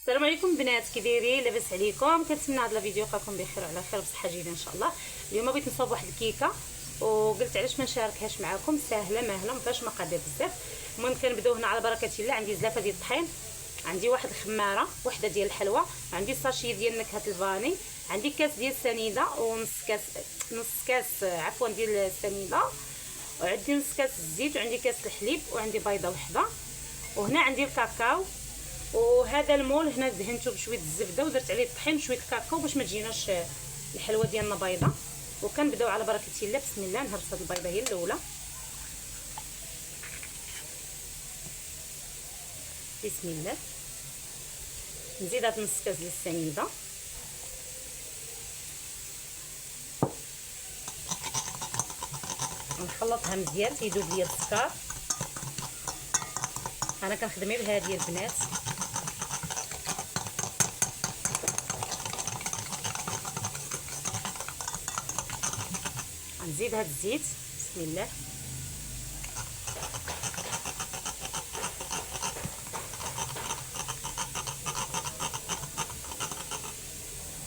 السلام عليكم بنات، كي دايرين؟ لاباس عليكم؟ كنتمنى هذا الفيديو يلقاكم بخير وعلى خير بصحه جيده ان شاء الله. اليوم بغيت نصاوب واحد الكيكه وقلت علاش ما نشاركهاش معكم. سهله ماهله، ما فيهاش مقادير بزاف. المهم كنبداو هنا على بركه الله. عندي زلافه ديال الطحين، عندي واحد الخماره وحده ديال الحلوى، عندي ساشي ديال نكهه الفاني، عندي كاس ديال السنيده ونص كاس عفوا ديال السنيده، وعندي نص كاس الزيت، وعندي كاس الحليب، وعندي بيضه وحده، وهنا عندي الكاكاو. وهذا المول هنا دهنته بشويه الزبده ودرت عليه الطحين وشويه الكاكاو باش ما تجيناش الحلوه ديالنا بيضه. وكنبداو على بركه الله. بسم الله. نهرس هذه البيضه هي الاولى. بسم الله. نزيد هاد نص كاس ديال السنيده، نخلطها مزيان تيذوب ليا السكر. انا كنخدم غير بهذه البنات. غنزيد هاد الزيت. بسم الله.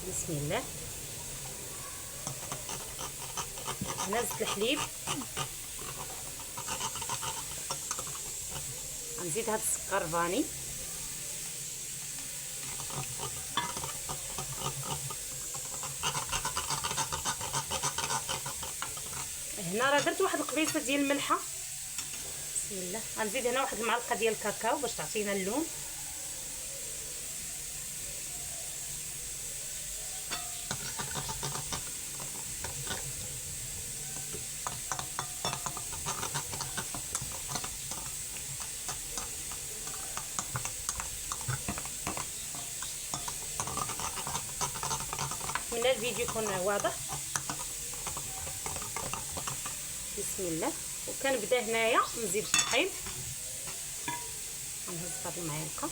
بسم الله. هنا زدت الحليب، غنزيد هاد السكر فاني، هنا راه درت واحد القبيصه ديال الملحه. بسم الله. غنزيد هنا واحد المعلقه ديال الكاكاو باش تعطينا اللون. من الفيديو يكون واضح. بسم الله. وكنبدا هنايا نزيد الطحين، غنهز هاد المعلقه،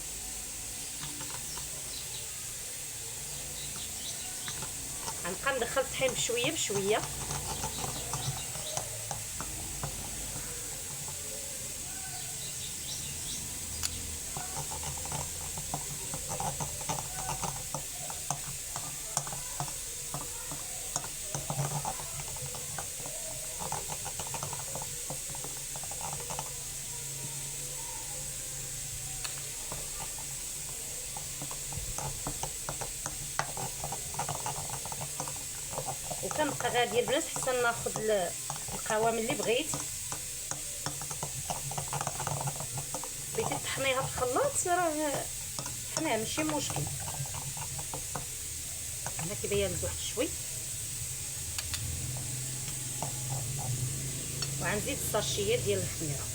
غنبقى ندخل الطحين بشويه بشويه. وكنبقى غاديه البنات حتى ناخذ القوام اللي بغيت تطحنيها في الخلاط راه حنا ماشي مشكل. هنا كيبين واحد شوي، وغنزيد الساشيه ديال الخميره.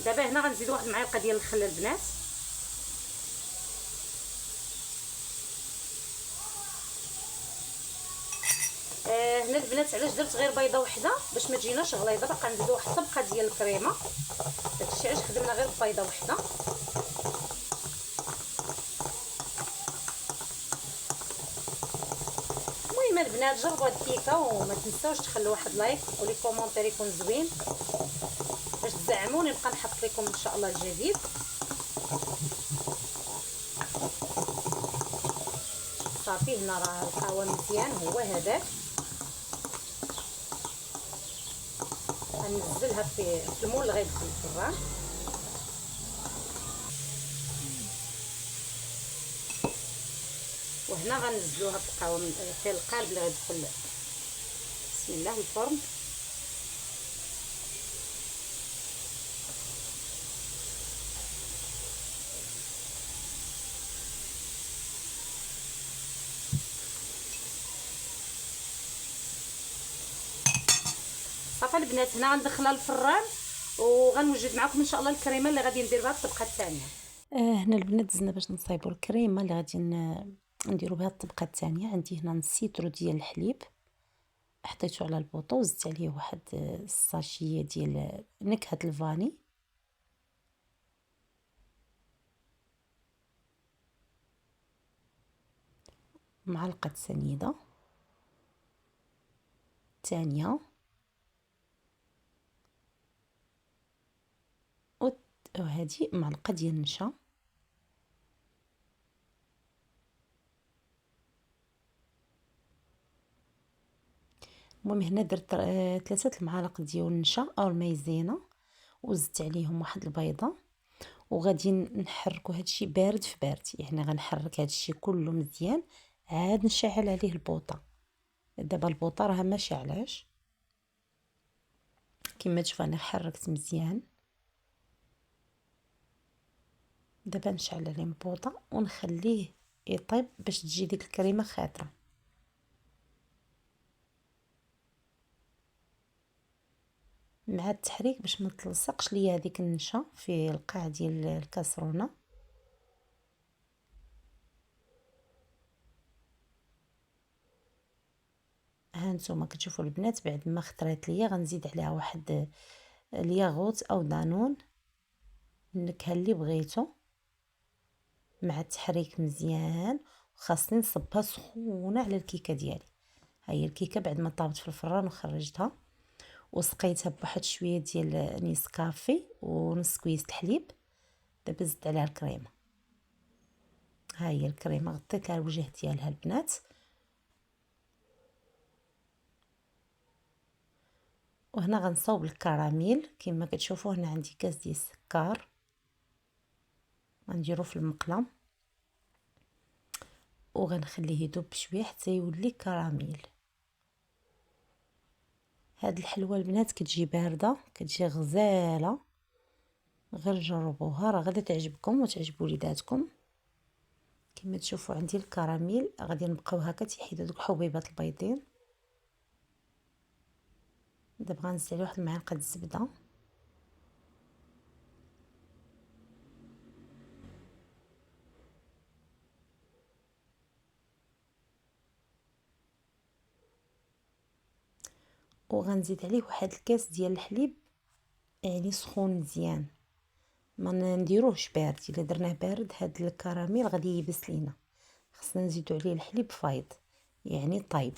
دابا هنا غنزيد واحد المعلقه ديال الخل البنات، هنا البنات علاش درت غير بيضه وحده باش ما تجيناش غليظه. باقا نزيدو واحد الطبقه ديال الكريمه، داكشي علاش خدمنا غير بيضه وحده. المهم البنات جربوا هاد الكيكه وما تنساوش تخلوا واحد لايك ولي كومونتير يكون زوين باش تدعموني نبقى نحط لكم ان شاء الله الجديد. صافي هنا راه القوام مزيان هو هذاك. غنزلها في المول اللي غيدخل الفران. وهنا غنزلوها في القوام في القالب اللي غيدخل بسم الله الفرن. صافي البنات هنا غندخلها للفران وغنوجد معكم ان شاء الله الكريمه اللي غادي ندير بها الطبقه الثانيه. هنا البنات دزنا باش نصايبوا الكريمه اللي غادي نديروا بها الطبقه الثانيه. عندي هنا نص لتر ديال الحليب حطيته على البوطه وزدت عليه واحد الساشيه ديال نكهه الفاني، معلقة سنيدة ثانية، وهذه معلقة ديال النشا، المهم هنا درت 3 المعالق ديال النشا او المايزينا، وزدت عليهم واحد البيضه، وغادي نحركوا هادشي بارد في بارد، يعني غنحرك هادشي كله مزيان عاد نشعل عليه البوطه. دابا البوطه راها ما شعلاش كما تشوفوا، انا حركت مزيان. دابا نشعل عليه البوطه ونخليه يطيب باش تجي ديك الكريمه خاطره. مع التحريك باش ما تلصقش ليا هذيك النشا في القاع ديال الكاسرونه. ها نتوما كتشوفوا البنات، بعد ما خطرات ليا غنزيد عليها واحد الياغوت او دانون، النكهه اللي بغيتو، مع التحريك مزيان. وخاصني نصبها سخونه على الكيكه ديالي. ها هي الكيكه بعد ما طابت في الفران وخرجتها، وسقيتها بواحد شويه ديال نيسكافي ونص كويس الحليب. دابا زدت عليها الكريمه. ها هي الكريمه غطيت لها الوجه ديالها البنات. وهنا غنصاوب الكراميل كما كتشوفوا. هنا عندي كاس ديال السكر غنديرو في المقله وغنخليه يذوب بشويه حتى يولي كراميل. هاد الحلوه البنات كتجي بارده، كتجي غزاله، غير جربوها راه غادي تعجبكم وتعجب وليداتكم. كما تشوفوا عندي الكراميل، غادي نبقاو هكا تيحيدوا دوك حبيبات البيضين. دابا غنزيد عليه واحد المعلقه الزبده، وغنزيد عليه واحد الكاس ديال الحليب، يعني سخون مزيان، ما نديروهش بارد. الا درناه بارد هاد الكراميل غادي يبس لينا، خصنا نزيدو عليه الحليب فايض يعني طايب.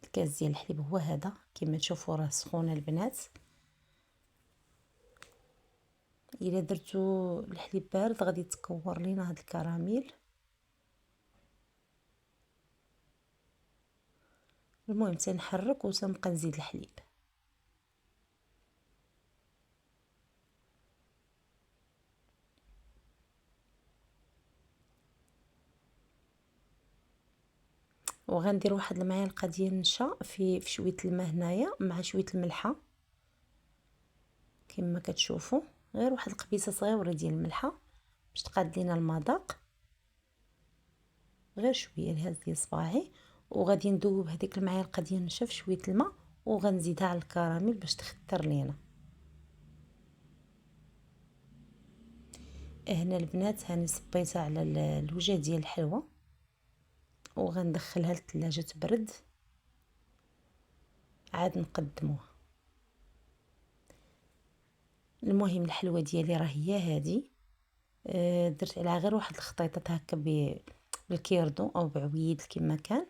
الكاس ديال الحليب هو هذا، كما تشوفوا راه سخونه البنات. الا درتو الحليب بارد غادي تكور لينا هاد الكراميل. المهم تنحرك وتنبقى نزيد الحليب. وغندير واحد المعلقه ديال النشا في شويه الماء هنايا مع شويه الملحه، كما كتشوفوا غير واحد القبيصه صغيره ديال الملحه باش تقاد لينا المذاق. غير شويه لهز ديال صباعي، وغادي ندوب هذيك المعلقه ديال النشا في شويه الماء وغنزيدها على الكراميل باش تختر لينا. هنا البنات هاني صبيتها على الوجه ديال الحلوه وغندخلها للثلاجه تبرد عاد نقدموها. المهم الحلوه ديالي راه هي هذه. درت عليها غير واحد الخطيطات هكا بالكيردو او بعويد كما كان،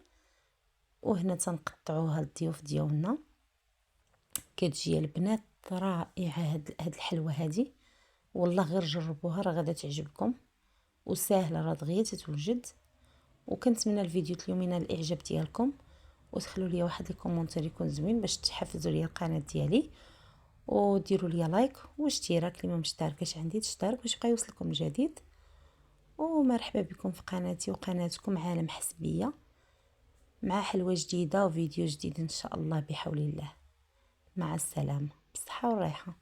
وهنا تنقطعوها للضيوف ديالنا. كتجي البنات رائعه هاد الحلوه هذه، والله غير جربوها راه غادا تعجبكم وسهله، راه دغيا تتوجد. وكنتمنى الفيديو اليوم ينال الاعجاب ديالكم، وتخلوا لي واحد الكومونتير يكون زوين باش تحفزوا لي القناه ديالي، وديروا لي لايك واشتراك اللي ما مشتركش عندي تشترك باش يبقى يوصلكم الجديد. ومرحبا بكم في قناتي وقناتكم عالم حسبيه، مع حلوه جديده وفيديو جديد ان شاء الله بحول الله. مع السلامه، بالصحه والراحه.